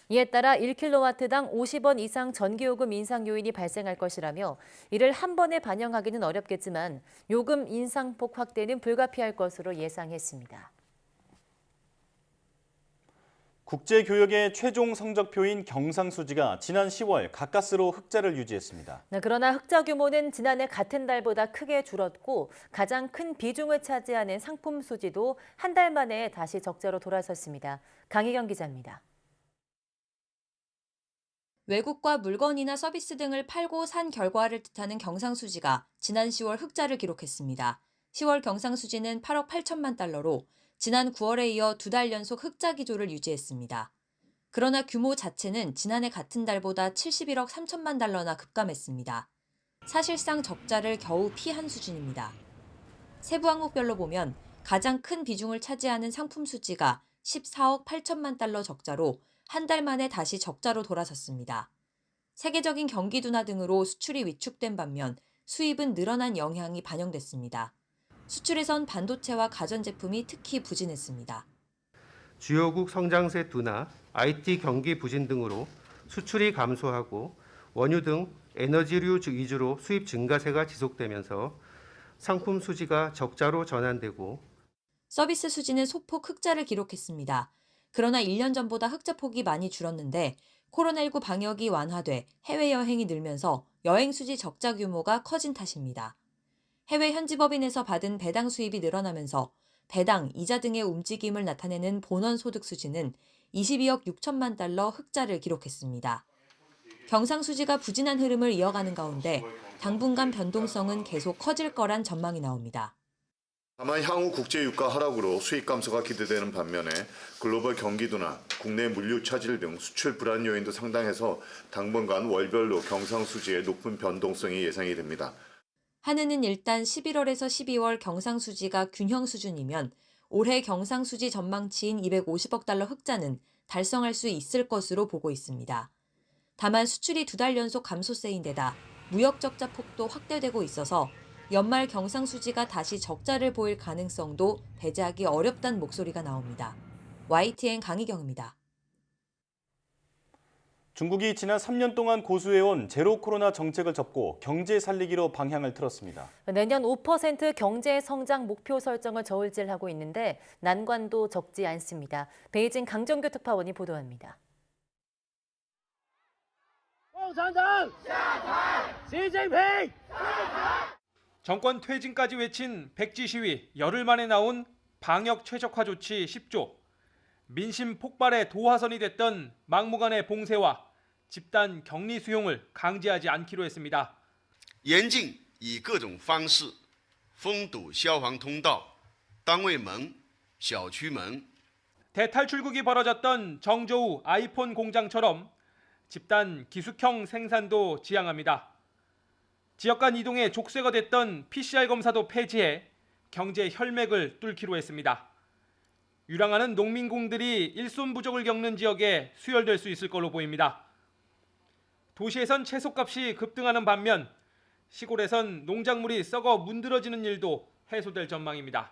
이에 따라 1kW당 50원 이상 전기요금 인상 요인이 발생할 것이라며 이를 한 번에 반영하기는 어렵겠지만 요금 인상폭 확대는 불가피할 것으로 예상했습니다. 국제교역의 최종 성적표인 경상수지가 지난 10월 가까스로 흑자를 유지했습니다. 그러나 흑자 규모는 지난해 같은 달보다 크게 줄었고 가장 큰 비중을 차지하는 상품 수지도 한 달 만에 다시 적자로 돌아섰습니다. 강희경 기자입니다. 외국과 물건이나 서비스 등을 팔고 산 결과를 뜻하는 경상수지가 지난 10월 흑자를 기록했습니다. 10월 경상수지는 8억 8천만 달러로 지난 9월에 이어 2달 연속 흑자 기조를 유지했습니다. 그러나 규모 자체는 지난해 같은 달보다 71억 3천만 달러나 급감했습니다. 사실상 적자를 겨우 피한 수준입니다. 세부 항목별로 보면 가장 큰 비중을 차지하는 상품 수지가 14억 8천만 달러 적자로 한 달 만에 다시 적자로 돌아섰습니다. 세계적인 경기 둔화 등으로 수출이 위축된 반면 수입은 늘어난 영향이 반영됐습니다. 수출에선 반도체와 가전제품이 특히 부진했습니다. 주요국 성장세 둔화, IT 경기 부진 등으로 수출이 감소하고 원유 등 에너지류 위주로 수입 증가세가 지속되면서 상품 수지가 적자로 전환되고 서비스 수지는 소폭 흑자를 기록했습니다. 그러나 1년 전보다 흑자폭이 많이 줄었는데 코로나19 방역이 완화돼 해외여행이 늘면서 여행 수지 적자 규모가 커진 탓입니다. 해외 현지법인에서 받은 배당 수입이 늘어나면서 배당, 이자 등의 움직임을 나타내는 본원 소득 수지는 22억 6천만 달러 흑자를 기록했습니다. 경상수지가 부진한 흐름을 이어가는 가운데 당분간 변동성은 계속 커질 거란 전망이 나옵니다. 다만 향후 국제 유가 하락으로 수익 감소가 기대되는 반면에 글로벌 경기도나 국내 물류 차질 등 수출 불안 요인도 상당해서 당분간 월별로 경상수지의 높은 변동성이 예상이 됩니다. 한은은 일단 11월에서 12월 경상수지가 균형 수준이면 올해 경상수지 전망치인 250억 달러 흑자는 달성할 수 있을 것으로 보고 있습니다. 다만 수출이 2달 연속 감소세인 데다 무역 적자 폭도 확대되고 있어서 연말 경상수지가 다시 적자를 보일 가능성도 배제하기 어렵다는 목소리가 나옵니다. YTN 강희경입니다. 중국이 지난 3년 동안 고수해온 제로 코로나 정책을 접고 경제 살리기로 방향을 틀었습니다. 내년 5% 경제 성장 목표 설정을 저울질하고 있는데 난관도 적지 않습니다. 베이징 강정규 특파원이 보도합니다. 정권 퇴진까지 외친 백지 시위, 열흘 만에 나온 방역 최적화 조치 10조, 민심 폭발의 도화선이 됐던 막무가내 봉쇄와 집단 격리 수용을 강제하지 않기로 했습니다. 严禁以各种方式封堵消防通道、单位门、小区门。 대탈출국이 벌어졌던 정저우 아이폰 공장처럼 집단 기숙형 생산도 지향합니다. 지역 간 이동에 족쇄가 됐던 PCR 검사도 폐지해 경제 혈맥을 뚫기로 했습니다. 유랑하는 농민공들이 일손 부족을 겪는 지역에 수혈될 수 있을 걸로 보입니다. 도시에선 채소값이 급등하는 반면 시골에선 농작물이 썩어 문드러지는 일도 해소될 전망입니다.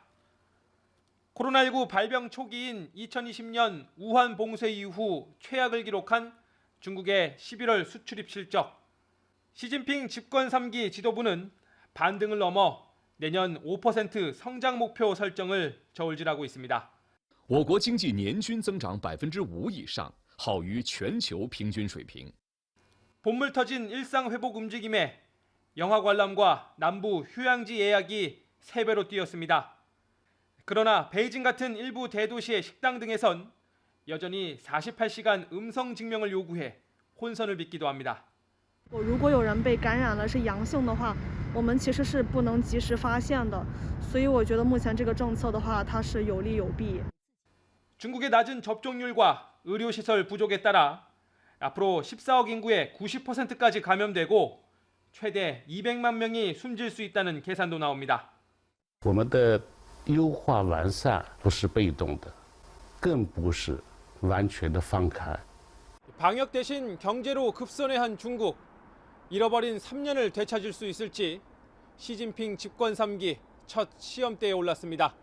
코로나19 발병 초기인 2020년 우한 봉쇄 이후 최악을 기록한 중국의 11월 수출입 실적. 시진핑 집권 3기 지도부는 반등을 넘어 내년 5% 성장 목표 설정을 저울질하고 있습니다. 我国经济年均增长5%以上，好于全球平均水平。 본물 터진 일상 회복 움직임에 영화 관람과 남부 휴양지 예약이 3배로 뛰었습니다. 그러나 베이징 같은 일부 대도시의 식당 등에선 여전히 48시간 음성 증명을 요구해 혼선을 빚기도 합니다. 如果有人被感染了是阳性的话，我们其实是不能及时发现的，所以我觉得目前这个政策的话，它是有利有弊。 중국의 낮은 접종률과 의료시설 부족에 따라 앞으로 14억 인구의 90%까지 감염되고 최대 200만 명이 숨질 수 있다는 계산도 나옵니다. 我们的优化完善不是被动的，更不是完全的放开。 방역 대신 경제로 급선회한 중국. 잃어버린 3년을 되찾을 수 있을지 시진핑 집권 3기 첫 시험대에 올랐습니다.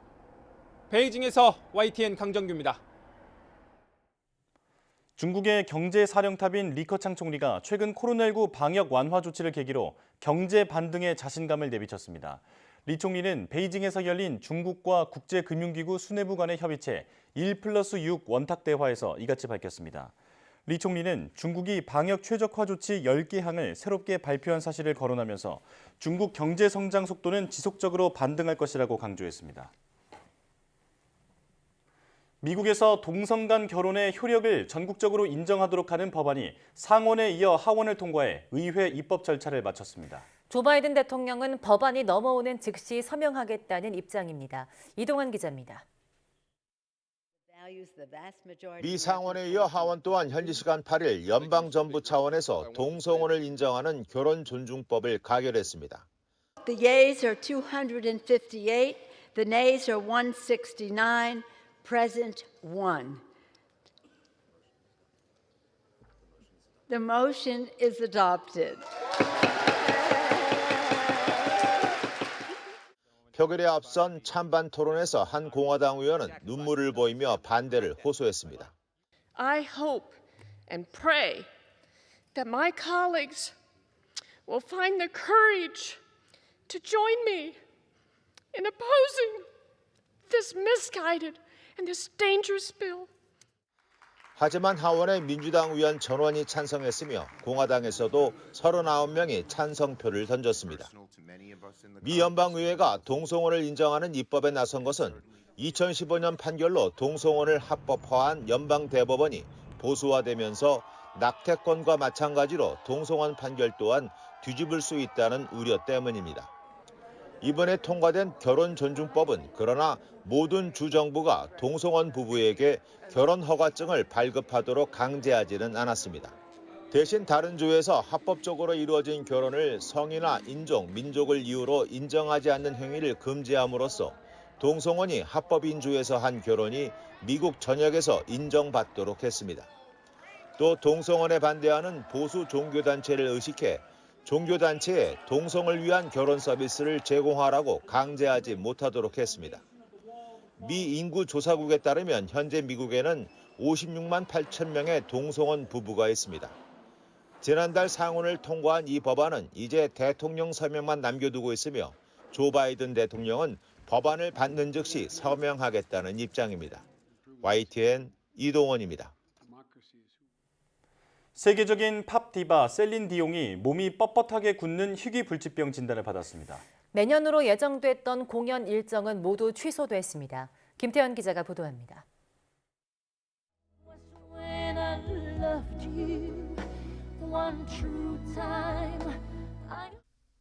베이징에서 YTN 강정규입니다. 중국의 경제사령탑인 리커창 총리가 최근 코로나19 방역 완화 조치를 계기로 경제 반등에 자신감을 내비쳤습니다. 리 총리는 베이징에서 열린 중국과 국제금융기구 수뇌부 간의 협의체 1+6 원탁 대화에서 이같이 밝혔습니다. 리 총리는 중국이 방역 최적화 조치 10개 항을 새롭게 발표한 사실을 거론하면서 중국 경제 성장 속도는 지속적으로 반등할 것이라고 강조했습니다. 미국에서 동성 간 결혼의 효력을 전국적으로 인정하도록 하는 법안이 상원에 이어 하원을 통과해 의회 입법 절차를 마쳤습니다. 조 바이든 대통령은 법안이 넘어오는 즉시 서명하겠다는 입장입니다. 이동환 기자입니다. 미 상원에 이어 하원 또한 현지 시간 8일 연방정부 차원에서 동성혼을 인정하는 결혼존중법을 가결했습니다. The yeas are 258, the nays are 169, present 1. The motion is adopted. 표결에 앞선 찬반 토론에서 한 공화당 의원은 눈물을 보이며 반대를 호소했습니다. I hope and pray that my colleagues will find the courage to join me in opposing this misguided and this dangerous bill. 하지만 하원에 민주당 의원 전원이 찬성했으며 공화당에서도 39명이 찬성표를 던졌습니다. 미 연방의회가 동성혼을 인정하는 입법에 나선 것은 2015년 판결로 동성혼을 합법화한 연방대법원이 보수화되면서 낙태권과 마찬가지로 동성혼 판결 또한 뒤집을 수 있다는 우려 때문입니다. 이번에 통과된 결혼존중법은 그러나 모든 주정부가 동성혼 부부에게 결혼 허가증을 발급하도록 강제하지는 않았습니다. 대신 다른 주에서 합법적으로 이루어진 결혼을 성이나 인종, 민족을 이유로 인정하지 않는 행위를 금지함으로써 동성혼이 합법인 주에서 한 결혼이 미국 전역에서 인정받도록 했습니다. 또 동성혼에 반대하는 보수 종교단체를 의식해 종교단체에 동성을 위한 결혼 서비스를 제공하라고 강제하지 못하도록 했습니다. 미 인구조사국에 따르면 현재 미국에는 56만 8천 명의 동성혼 부부가 있습니다. 지난달 상원을 통과한 이 법안은 이제 대통령 서명만 남겨두고 있으며 조 바이든 대통령은 법안을 받는 즉시 서명하겠다는 입장입니다. YTN 이동원입니다. 세계적인 팝 디바 셀린 디옹이 몸이 뻣뻣하게 굳는 희귀불치병 진단을 받았습니다. 내년으로 예정됐던 공연 일정은 모두 취소됐습니다. 김태현 기자가 보도합니다.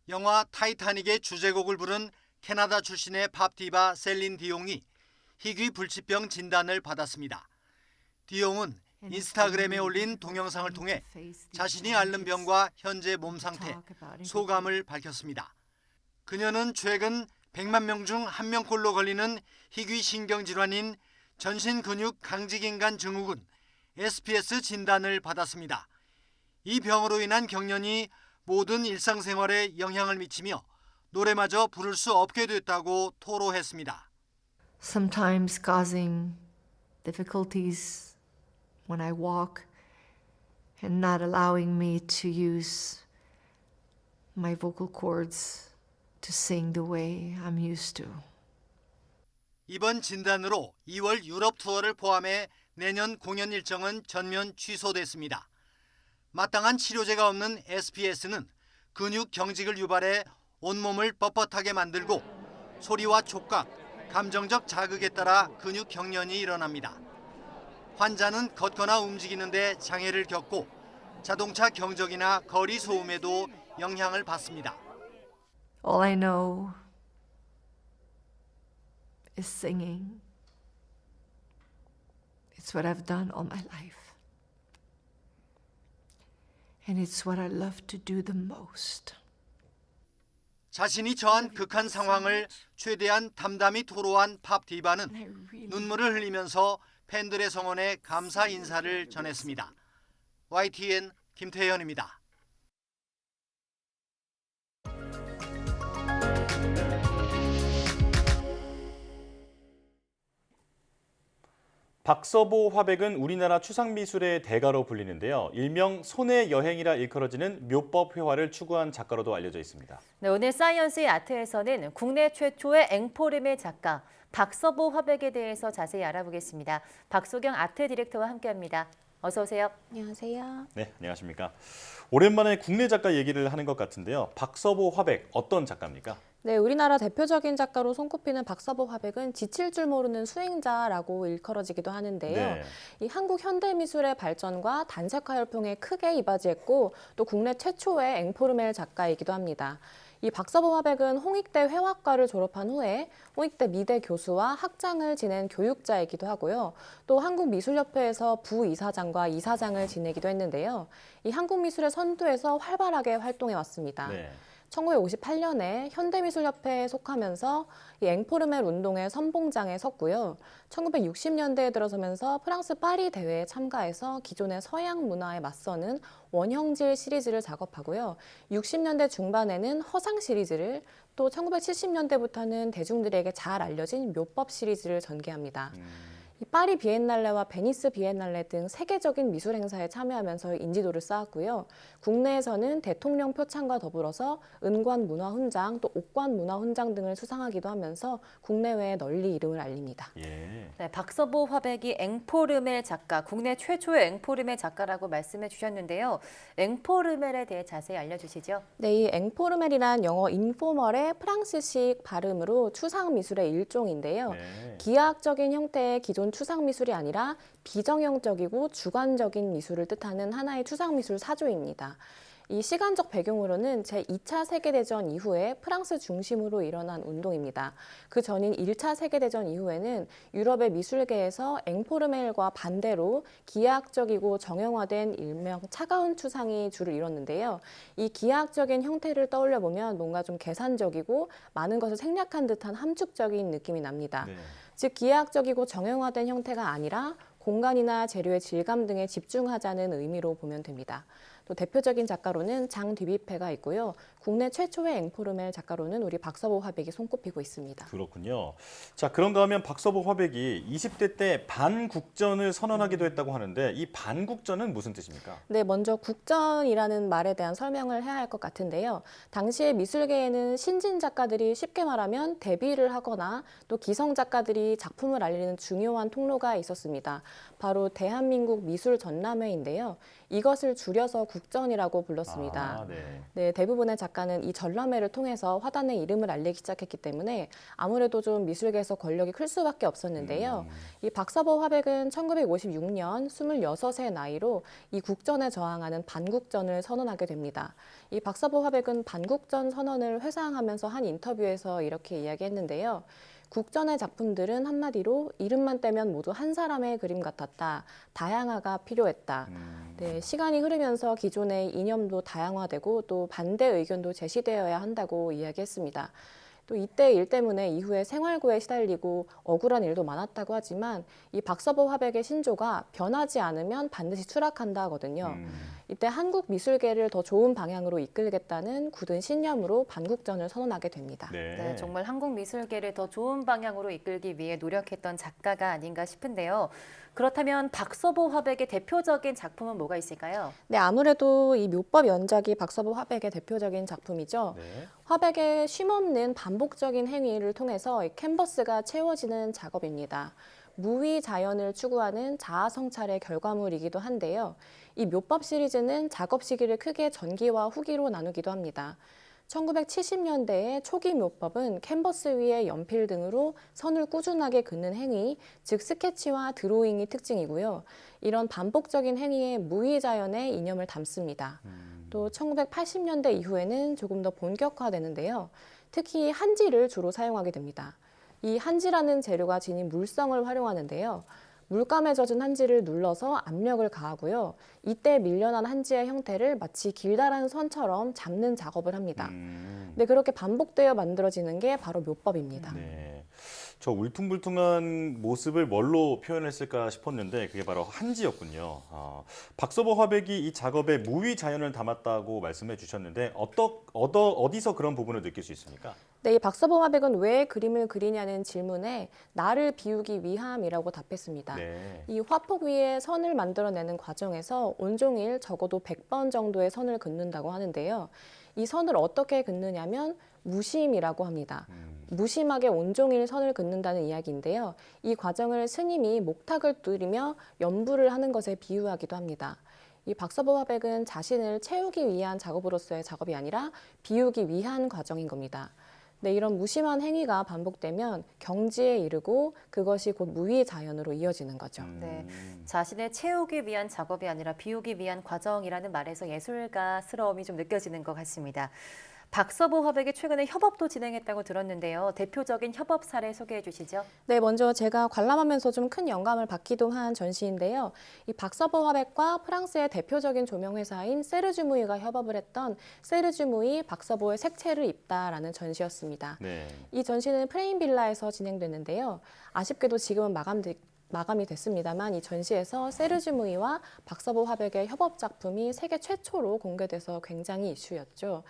영화 타이타닉의 주제곡을 부른 캐나다 출신의 팝 디바 셀린 디옹이 희귀불치병 진단을 받았습니다. 디옹은 인스타그램에 올린 동영상을 통해 자신이 앓는 병과 현재 몸 상태, 소감을 밝혔습니다. 그녀는 최근 100만 명 중 1명꼴로 걸리는 희귀신경질환인 전신근육강직인간 증후군 SPS 진단을 받았습니다. 이 병으로 인한 경련이 모든 일상생활에 영향을 미치며 노래마저 부를 수 없게 됐다고 토로했습니다. Sometimes causing difficulties when I walk and not allowing me to use my vocal cords to sing the way I'm used to. 이번 진단으로 2월 유럽 투어를 포함해 내년 공연 일정은 전면 취소됐습니다. 마땅한 치료제가 없는 SPS는 근육 경직을 유발해 온몸을 뻣뻣하게 만들고 소리와 촉각, 감정적 자극에 따라 근육 경련이 일어납니다. 환자는 걷거나 움직이는데 장애를 겪고 자동차 경적이나 거리 소음에도 영향을 받습니다. All I know is singing. It's what I've done all my life. And it's what I love to do the most. 자신이 처한 극한 상황을 최대한 담담히 토로한 팝 디바는 눈물을 흘리면서 팬들의 성원에 감사 인사를 전했습니다. YTN 김태현입니다. 박서보 화백은 우리나라 추상미술의 대가로 불리는데요. 일명 손의 여행이라 일컬어지는 묘법 회화를 추구한 작가로도 알려져 있습니다. 네, 오늘 사이언스의 아트에서는 국내 최초의 앵포름의 작가 박서보 화백에 대해서 자세히 알아보겠습니다. 박소경 아트 디렉터와 함께합니다. 어서 오세요. 안녕하세요. 네, 안녕하십니까. 오랜만에 국내 작가 얘기를 하는 것 같은데요. 박서보 화백 어떤 작가입니까? 네, 우리나라 대표적인 작가로 손꼽히는 박서보 화백은 지칠 줄 모르는 수행자라고 일컬어지기도 하는데요. 네. 이 한국 현대미술의 발전과 단색화 열풍에 크게 이바지했고 또 국내 최초의 앵포르멜 작가이기도 합니다. 이 박서보 화백은 홍익대 회화과를 졸업한 후에 홍익대 미대 교수와 학장을 지낸 교육자이기도 하고요. 또 한국미술협회에서 부이사장과 이사장을 지내기도 했는데요. 이 한국미술의 선두에서 활발하게 활동해 왔습니다. 네. 1958년에 현대미술협회에 속하면서 이 앵포르멜 운동의 선봉장에 섰고요. 1960년대에 들어서면서 프랑스 파리 대회에 참가해서 기존의 서양 문화에 맞서는 원형질 시리즈를 작업하고요. 60년대 중반에는 허상 시리즈를, 또 1970년대부터는 대중들에게 잘 알려진 묘법 시리즈를 전개합니다. 이 파리 비엔날레와 베니스 비엔날레 등 세계적인 미술 행사에 참여하면서 인지도를 쌓았고요. 국내에서는 대통령 표창과 더불어서 은관 문화훈장, 또 옥관 문화훈장 등을 수상하기도 하면서 국내외에 널리 이름을 알립니다. 예. 네, 박서보 화백이 앵포르멜 작가, 국내 최초의 앵포르멜 작가라고 말씀해 주셨는데요. 앵포르멜에 대해 자세히 알려주시죠. 네, 이 앵포르멜이란 영어 인포멀의 프랑스식 발음으로 추상 미술의 일종인데요. 네. 기하학적인 형태의 기존 추상 미술이 아니라 비정형적이고 주관적인 미술을 뜻하는 하나의 추상 미술 사조입니다. 이 시간적 배경으로는 제2차 세계대전 이후에 프랑스 중심으로 일어난 운동입니다. 그 전인 1차 세계대전 이후에는 유럽의 미술계에서 앵포르멜과 반대로 기하학적이고 정형화된 일명 차가운 추상이 주를 이뤘는데요. 이 기하학적인 형태를 떠올려 보면 뭔가 좀 계산적이고 많은 것을 생략한 듯한 함축적인 느낌이 납니다. 네. 즉 기하학적이고 정형화된 형태가 아니라 공간이나 재료의 질감 등에 집중하자는 의미로 보면 됩니다. 또 대표적인 작가로는 장 뒤비페가 있고요. 국내 최초의 앵포르멜 작가로는 우리 박서보 화백이 손꼽히고 있습니다. 그렇군요. 자, 그런가 하면 박서보 화백이 20대 때 반국전을 선언하기도 했다고 하는데 이 반국전은 무슨 뜻입니까? 네, 먼저 국전이라는 말에 대한 설명을 해야 할 것 같은데요. 당시에 미술계에는 신진 작가들이 쉽게 말하면 데뷔를 하거나 또 기성 작가들이 작품을 알리는 중요한 통로가 있었습니다. 바로 대한민국 미술 전람회인데요. 이것을 줄여서 국전이라고 불렀습니다. 네, 대부분의 작가는 이 전람회를 통해서 화단의 이름을 알리기 시작했기 때문에 아무래도 좀 미술계에서 권력이 클 수밖에 없었는데요. 이 박서보 화백은 1956년 26세 나이로 이 국전에 저항하는 반국전을 선언하게 됩니다. 이 박서보 화백은 반국전 선언을 회상하면서 한 인터뷰에서 이렇게 이야기했는데요. 국전의 작품들은 한마디로 이름만 떼면 모두 한 사람의 그림 같았다. 다양화가 필요했다. 네, 시간이 흐르면서 기존의 이념도 다양화되고 또 반대 의견도 제시되어야 한다고 이야기했습니다. 또 이때 일 때문에 이후에 생활고에 시달리고 억울한 일도 많았다고 하지만 이 박서보 화백의 신조가 변하지 않으면 반드시 추락한다 하거든요. 이때 한국 미술계를 더 좋은 방향으로 이끌겠다는 굳은 신념으로 반국전을 선언하게 됩니다. 네, 정말 한국 미술계를 더 좋은 방향으로 이끌기 위해 노력했던 작가가 아닌가 싶은데요. 그렇다면 박서보 화백의 대표적인 작품은 뭐가 있을까요? 네, 아무래도 이 묘법 연작이 박서보 화백의 대표적인 작품이죠. 네. 화백의 쉼없는 반복적인 행위를 통해서 이 캔버스가 채워지는 작업입니다. 무위 자연을 추구하는 자아 성찰의 결과물이기도 한데요. 이 묘법 시리즈는 작업 시기를 크게 전기와 후기로 나누기도 합니다. 1970년대의 초기 묘법은 캔버스 위에 연필 등으로 선을 꾸준하게 긋는 행위, 즉 스케치와 드로잉이 특징이고요. 이런 반복적인 행위에 무위자연의 이념을 담습니다. 또 1980년대 이후에는 조금 더 본격화되는데요. 특히 한지를 주로 사용하게 됩니다. 이 한지라는 재료가 지닌 물성을 활용하는데요. 물감에 젖은 한지를 눌러서 압력을 가하고요. 이때 밀려난 한지의 형태를 마치 길다란 선처럼 잡는 작업을 합니다. 네, 그렇게 반복되어 만들어지는 게 바로 묘법입니다. 네. 저 울퉁불퉁한 모습을 뭘로 표현했을까 싶었는데 그게 바로 한지였군요. 박서보 화백이 이 작업에 무위 자연을 담았다고 말씀해 주셨는데 어디서 그런 부분을 느낄 수 있습니까? 네, 이 박서보 화백은 왜 그림을 그리냐는 질문에 나를 비우기 위함이라고 답했습니다. 네. 이 화폭 위에 선을 만들어내는 과정에서 온종일 적어도 100번 정도의 선을 긋는다고 하는데요. 이 선을 어떻게 긋느냐면 무심이라고 합니다. 무심하게 온종일 선을 긋는다는 이야기인데요. 이 과정을 스님이 목탁을 두드리며 연부를 하는 것에 비유하기도 합니다. 이 박서보 화백은 자신을 채우기 위한 작업으로서의 작업이 아니라 비우기 위한 과정인 겁니다. 네, 이런 무심한 행위가 반복되면 경지에 이르고 그것이 곧 무위 자연으로 이어지는 거죠. 네, 자신을 채우기 위한 작업이 아니라 비우기 위한 과정이라는 말에서 예술가스러움이 좀 느껴지는 것 같습니다. 박서보 화백이 최근에 협업도 진행했다고 들었는데요. 대표적인 협업 사례 소개해 주시죠. 네, 먼저 제가 관람하면서 좀 큰 영감을 받기도 한 전시인데요. 이 박서보 화백과 프랑스의 대표적인 조명회사인 세르주무이가 협업을 했던 세르주무이 박서보의 색채를 입다라는 전시였습니다. 네. 이 전시는 프레임 빌라에서 진행됐는데요. 아쉽게도 지금은 마감이 됐습니다만 이 전시에서 세르주무이와 박서보 화백의 협업 작품이 세계 최초로 공개돼서 굉장히 이슈였죠.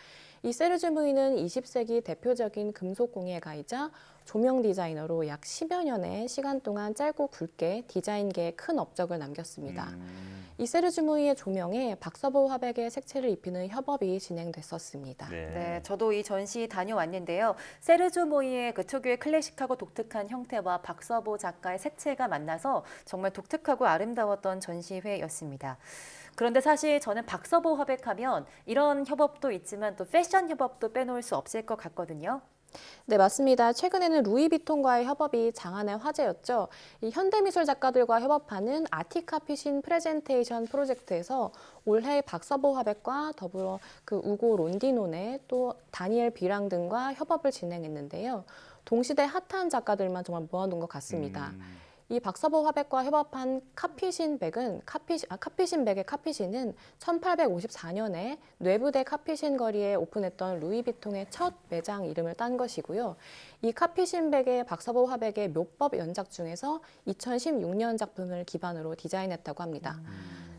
이 세르주무이는 20세기 대표적인 금속 공예가이자 조명 디자이너로 약 10여 년의 시간 동안 짧고 굵게 디자인계에 큰 업적을 남겼습니다. 이 세르주무이의 조명에 박서보 화백의 색채를 입히는 협업이 진행됐었습니다. 네, 저도 이 전시 다녀왔는데요. 세르주무이의 그 특유의 클래식하고 독특한 형태와 박서보 작가의 색채가 만나서 정말 독특하고 아름다웠던 전시회였습니다. 그런데 사실 저는 박서보 화백하면 이런 협업도 있지만 또 패션 협업도 빼놓을 수 없을 것 같거든요. 네, 맞습니다. 최근에는 루이비통과의 협업이 장안의 화제였죠. 이 현대미술 작가들과 협업하는 아티카피신 프레젠테이션 프로젝트에서 올해 박서보 화백과 더불어 그 우고 론디노네 또 다니엘 비랑 등과 협업을 진행했는데요. 동시대 핫한 작가들만 정말 모아놓은 것 같습니다. 이 박서보 화백과 협업한 카피신백의 카피신은 1854년에 뇌부대 카피신 거리에 오픈했던 루이비통의 첫 매장 이름을 딴 것이고요. 이 카피신백의 박서보 화백의 묘법 연작 중에서 2016년 작품을 기반으로 디자인했다고 합니다.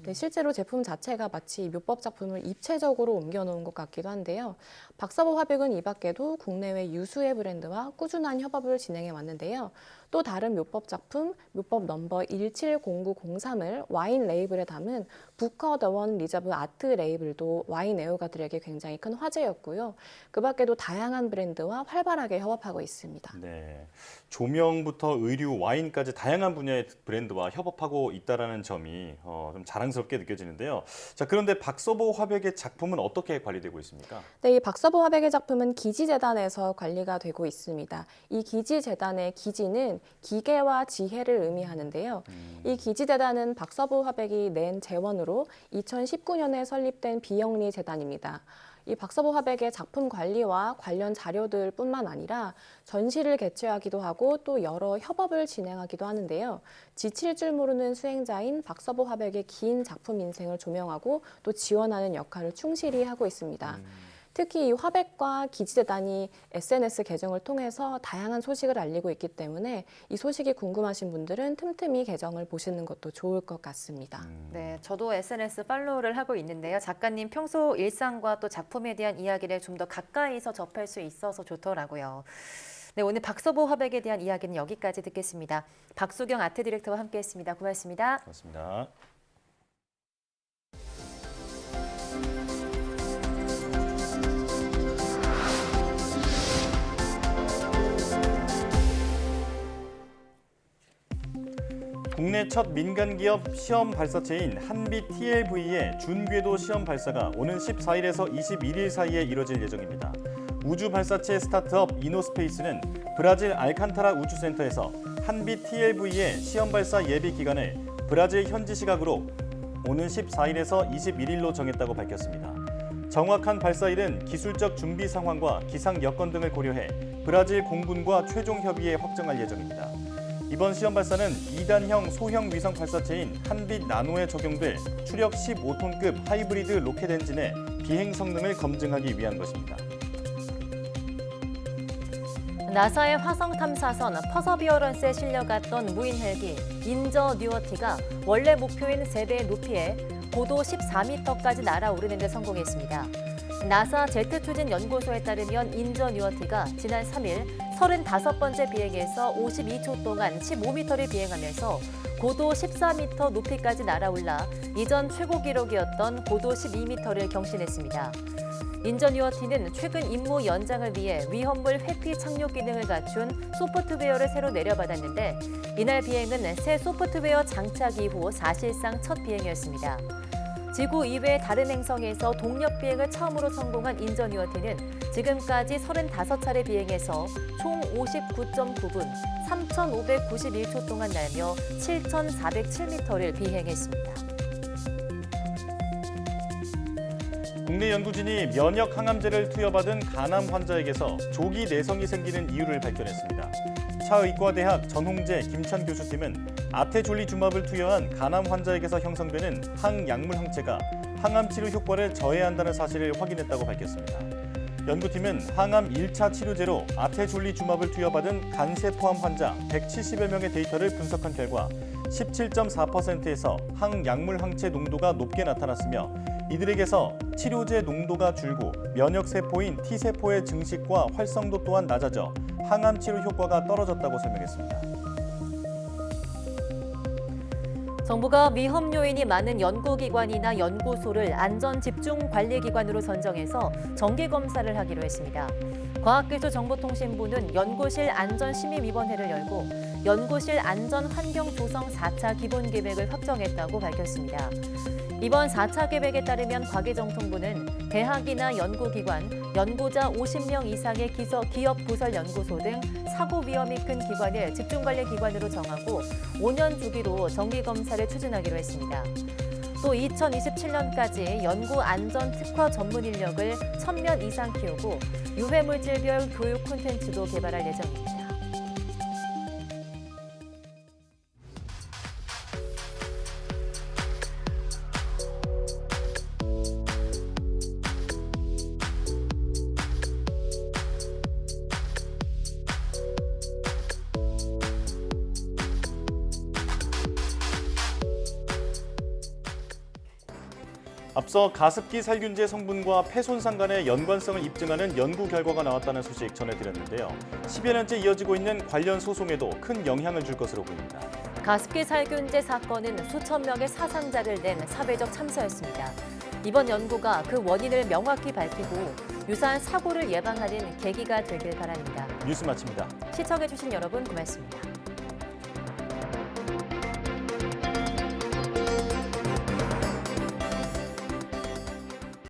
네, 실제로 제품 자체가 마치 묘법 작품을 입체적으로 옮겨놓은 것 같기도 한데요. 박서보 화백은 이 밖에도 국내외 유수의 브랜드와 꾸준한 협업을 진행해 왔는데요. 또 다른 묘법 작품, 묘법 넘버 170903을 와인 레이블에 담은 부커 더 원 리저브 아트 레이블도 와인 애호가들에게 굉장히 큰 화제였고요. 그 밖에도 다양한 브랜드와 활발하게 협업하고 있습니다. 네, 조명부터 의류, 와인까지 다양한 분야의 브랜드와 협업하고 있다는 점이 좀 자랑스럽게 느껴지는데요. 자, 그런데 박서보 화백의 작품은 어떻게 관리되고 있습니까? 네, 이 박서보 화백의 작품은 기지재단에서 관리가 되고 있습니다. 이 기지재단의 기지는 기계와 지혜를 의미하는데요. 이 기지재단은 박서보 화백이 낸 재원으로 2019년에 설립된 비영리 재단입니다. 이 박서보 화백의 작품 관리와 관련 자료들뿐만 아니라 전시를 개최하기도 하고 또 여러 협업을 진행하기도 하는데요. 지칠 줄 모르는 수행자인 박서보 화백의 긴 작품 인생을 조명하고 또 지원하는 역할을 충실히 하고 있습니다. 특히 이 화백과 기지재단이 SNS 계정을 통해서 다양한 소식을 알리고 있기 때문에 이 소식이 궁금하신 분들은 틈틈이 계정을 보시는 것도 좋을 것 같습니다. 네, 저도 SNS 팔로우를 하고 있는데요. 작가님 평소 일상과 또 작품에 대한 이야기를 좀 더 가까이서 접할 수 있어서 좋더라고요. 네, 오늘 박서보 화백에 대한 이야기는 여기까지 듣겠습니다. 박수경 아트 디렉터와 함께했습니다. 고맙습니다. 고맙습니다. 국내 첫 민간기업 시험 발사체인 한빛 TLV의 준궤도 시험 발사가 오는 14일에서 21일 사이에 이뤄질 예정입니다. 우주 발사체 스타트업 이노스페이스는 브라질 알칸타라 우주센터에서 한빛 TLV의 시험 발사 예비 기간을 브라질 현지 시각으로 오는 14일에서 21일로 정했다고 밝혔습니다. 정확한 발사일은 기술적 준비 상황과 기상 여건 등을 고려해 브라질 공군과 최종 협의에 확정할 예정입니다. 이번 시험 발사는 2단형 소형 위성 발사체인 한빛 나노에 적용될 추력 15톤급 하이브리드 로켓 엔진의 비행 성능을 검증하기 위한 것입니다. 나사의 화성 탐사선 퍼서비어런스에 실려갔던 무인 헬기 인저 뉴어티가 원래 목표인 3배의 높이에 고도 14m까지 날아오르는 데 성공했습니다. 나사 제트 추진 연구소에 따르면 인저 뉴어티가 지난 3일 35번째 비행에서 52초 동안 15m를 비행하면서 고도 14m 높이까지 날아올라 이전 최고 기록이었던 고도 12m를 경신했습니다. 인저 뉴어티는 최근 임무 연장을 위해 위험물 회피 착륙 기능을 갖춘 소프트웨어를 새로 내려받았는데 이날 비행은 새 소프트웨어 장착 이후 사실상 첫 비행이었습니다. 지구 이외의 다른 행성에서 동력 비행을 처음으로 성공한 인저 뉴어티는 지금까지 35차례 비행해서 총 59.9분 3,591초 동안 날며 7,407m를 비행했습니다. 국내 연구진이 면역 항암제를 투여받은 간암 환자에게서 조기 내성이 생기는 이유를 발견했습니다. 차의과대학 전홍재, 김찬 교수팀은 아테졸리주맙을 투여한 간암 환자에게서 형성되는 항약물 항체가 항암 치료 효과를 저해한다는 사실을 확인했다고 밝혔습니다. 연구팀은 항암 1차 치료제로 아테졸리주맙을 투여받은 간세포암 환자 170여 명의 데이터를 분석한 결과 17.4%에서 항약물 항체 농도가 높게 나타났으며 이들에게서 치료제 농도가 줄고 면역세포인 T세포의 증식과 활성도 또한 낮아져 항암 치료 효과가 떨어졌다고 설명했습니다. 정부가 위험 요인이 많은 연구기관이나 연구소를 안전집중관리기관으로 선정해서 정기검사를 하기로 했습니다. 과학기술정보통신부는 연구실 안전심의위원회를 열고 연구실 안전환경조성 4차 기본계획을 확정했다고 밝혔습니다. 이번 4차 계획에 따르면 과기정통부는 대학이나 연구기관, 연구자 50명 이상의 기업부설연구소 등 사고 위험이 큰 기관을 집중관리기관으로 정하고 5년 주기로 정기검사를 추진하기로 했습니다. 또 2027년까지 연구안전특화 전문 인력을 1,000명 이상 키우고 유해물질별 교육 콘텐츠도 개발할 예정입니다. 앞서 가습기 살균제 성분과 폐손상 간의 연관성을 입증하는 연구 결과가 나왔다는 소식 전해드렸는데요. 10여 년째 이어지고 있는 관련 소송에도 큰 영향을 줄 것으로 보입니다. 가습기 살균제 사건은 수천 명의 사상자를 낸 사회적 참사였습니다. 이번 연구가 그 원인을 명확히 밝히고 유사한 사고를 예방하는 계기가 되길 바랍니다. 뉴스 마칩니다. 시청해주신 여러분 고맙습니다.